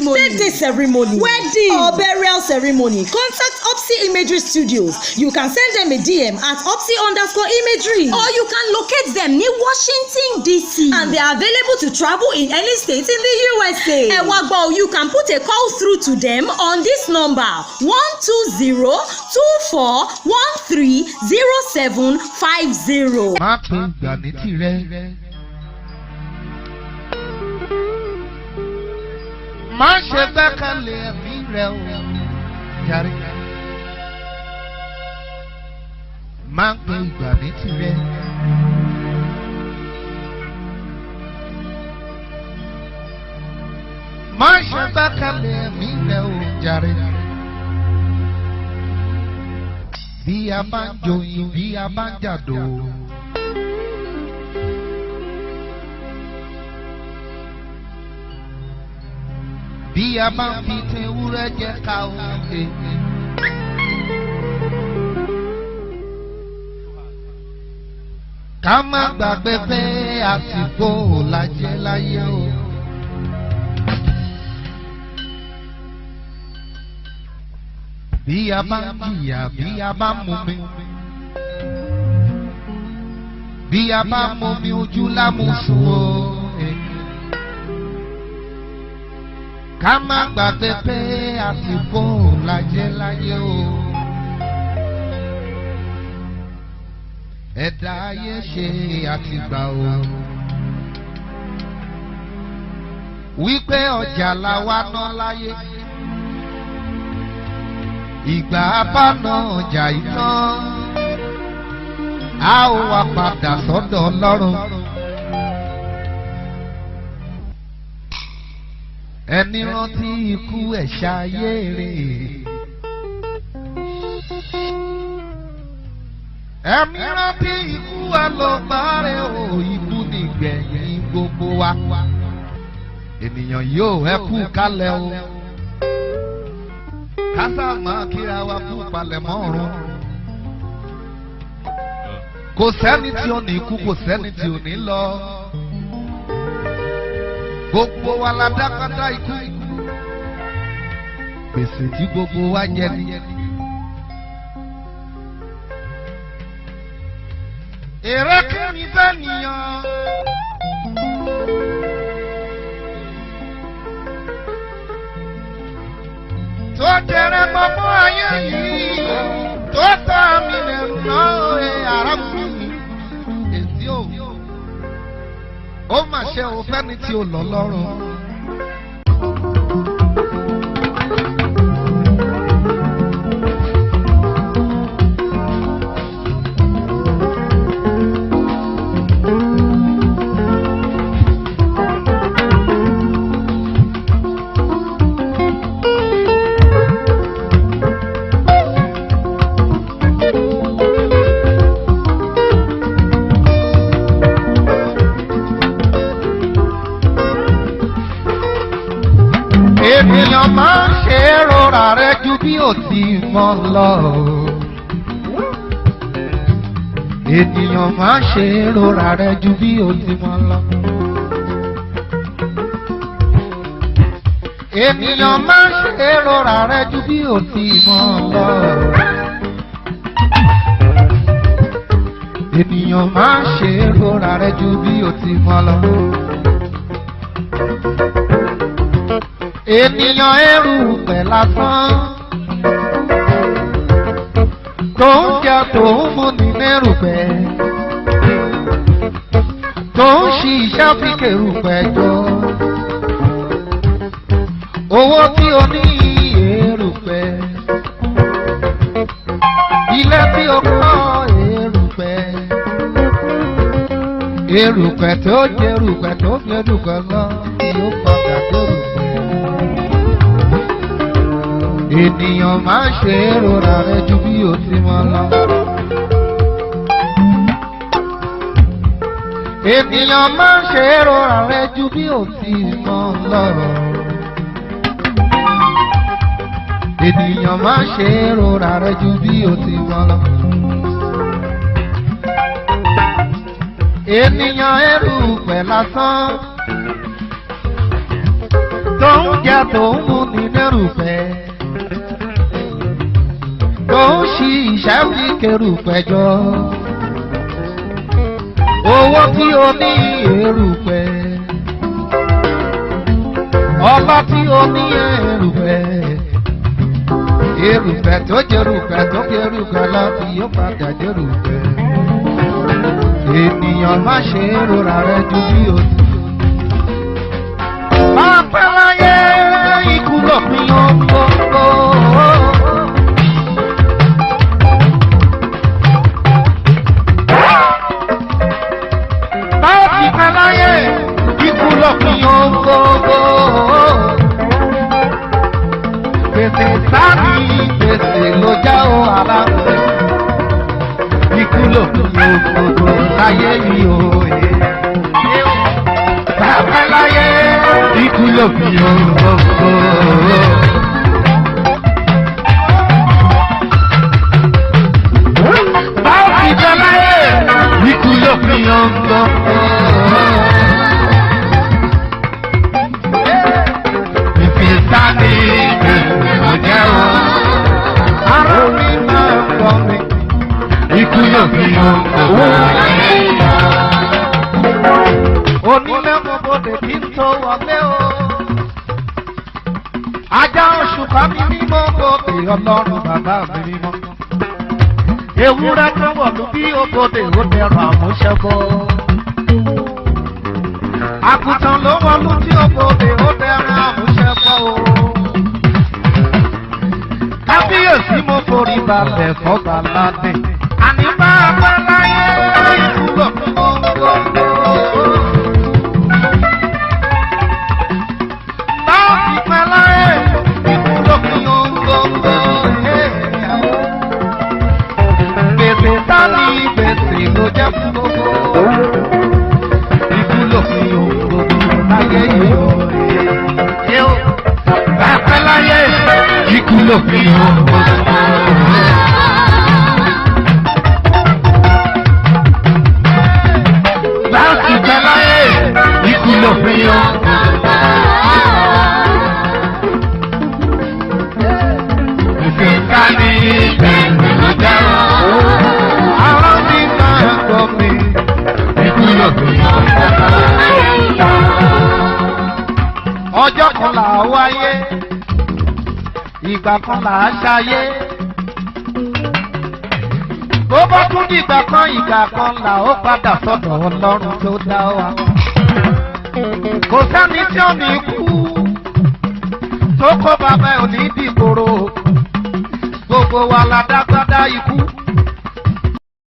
ceremony, birthday ceremony, wedding or burial ceremony, contact HURPSY Imagery Studios. You can send them a DM at HURPSY_imagery, or you can locate them near Washington DC, and they are available to travel in any state in the USA. You can put a call through to them on this number 120-2413-0750. Má ṣe gbẹ́kẹ̀lé ẹ̀mí rẹ o jàre. Má gbé ìgbà ní tirẹ̀. Má ṣe gbẹ́kẹ̀lé ẹ̀mí rẹ o jàre. Bí a bá ń joyin, bí a bá ń jàdó. Bí a bá ń fi tin ewúrẹ́ jẹ ká o ṣe. Ká má gbàgbé pé àsìkò làjẹ́ láyé o. Bí a bá ń jìyà, bí a bá ń mumi. Bí a bá ń mumi ojú lámùsùn o. Ká má gbàgbé pé àsìkò làjẹ́ láyé o. Ẹ̀dá ayé ṣe àtìgbà o. Wípé ọjà la wá ná láyé. Ìgbà abáná ọjà ìtàn. A ó wá padà sọ́dọ̀ Ọlọ́run. Ẹni rántí ikú ẹ̀ ṣayé rè. Ẹni rántí ikú ẹ̀ ló parẹ́ o. Ikú nìgbẹ̀yìn gbogbo wa. Ènìyàn yóò ẹ kú kálẹ̀ o. Kásá máa kíra wa kú palẹ̀ mọ́ ọ̀run. Kò sẹ́ni tí ò ní kú, kò sẹ́ni tí ò ní lọ. Gbogbo wa la dákadá ikú. Gbèsè tí gbogbo wa jẹ ni. Èrè kìíní fẹ́ nìyàn. Tó jẹrẹ gbogbo ayé yìí. Tó tọ́ mi lẹ́rù náà arákùnrin. Èsì ò. Ó mà ṣe o fẹ́ni tí ó lọ lọ́rùn. Ènìyàn máa ń ṣe rọra rẹ ju bí ó ti mọ̀ lọ. Ènìyàn máa ń ṣe rọra rẹ ju bí ó ti mọ̀ lọ. Ènìyàn máa ń ṣe rọra rẹ ju bí ó ti mọ̀ lọ. Ènìyàn máa ń ṣe rọra rẹ ju bí ó ti mọ̀ lọ. Ènìyàn erùpẹ̀ lásán tó ń jẹ tó ń mú ní mẹ́rùpẹ̀ tó ń ṣiṣẹ́ fi kèrùpẹ̀ jọ owó tí o ní erùpẹ̀ ilé tí o kọ́ erùpẹ̀ erùpẹ̀ tó jẹ erùpẹ̀ tó gbé erùpẹ̀ lọ tí ó padà dérùpẹ̀. Ènìyàn máa ń ṣe rọra rẹ ju bí ó ti mọ̀ lọ. Ènìyàn máa ń ṣe rọra rẹ ju bí ó ti mọ̀ lọ. Ènìyàn máa ń ṣe rọra rẹ ju bí ó ti mọ̀ lọ. Ènìyàn erùpẹ̀ lásán tó ń jẹ tó ń mú ní nírúfẹ́ tó ń ṣi iṣẹ́ fi kérúfẹ́ jọ owó tí o ní erùpẹ̀ ọlá tí o ní erùpẹ̀ erùpẹ̀ tó jẹrùpẹ̀ tó jẹrùpẹ̀ láti yóò padà jẹrùpẹ̀ ènìyàn má ṣe rora rẹ ju bí o ti. máa pẹ́ láyé ikú lópin ohun gbogbo. máa ti pẹ́ láyé ikú lópin ohun gbogbo. gbèsè sáàmì gbèsè ló já o ara rẹ̀. ikú lópin ohun gbogbo láyé yìí o. máa pẹ́ láyé ikú lópin ohun gbogbo. máa ti pẹ́ láyé ikú lópin ohun gbogbo. ìfìsàní ìrìnàjò ara mi máa ń gbọ́ mi. ikú lópin ohun gbogbo. onílé gbogbo kí n tó wọlé o. ajá oṣù kan mi mímọ́ bòde ọlọ́run bàbá mi mímọ́. ewúrẹ́ tó wọ̀lú bí òbòde ó dẹrọ àmúṣẹ́bọ́. àgùntàn ló wọ̀lú tí òbòde ó dẹrọ àmúṣẹ́bọ́ o. kábíyèsí mo forí balẹ̀ fọ́gbà ládé. àní bá a bá láyé ìkúlọ̀ gbogbo. báwo ti pẹ́ láyé ìkúlọ̀ gbogbo. gbèsè tání gbèsè ló jẹ́ fún gbogbo. ìkúlọ̀ gbogbo láyé yìí o. bá a pẹ́ láyé ìkúlọ̀ gbogbo. láti bẹ láyé ikú ló fi yọ. ìfìkà ní ìbẹ̀rù ló dára. àwọn mi máa ń gbọ́ mi ikú ló fi yọ. ọjọ́ kan là á wáyé ìgbà kan là á ṣayé. bó bá tún dìgbà kan là ó padà sọ́dọ̀ ọlọ́run tó dá wa. kò sẹ́ni tí ò ní kú tó kó bàbá ò ní dìgbòrò. gbogbo wa la dágbádá ikú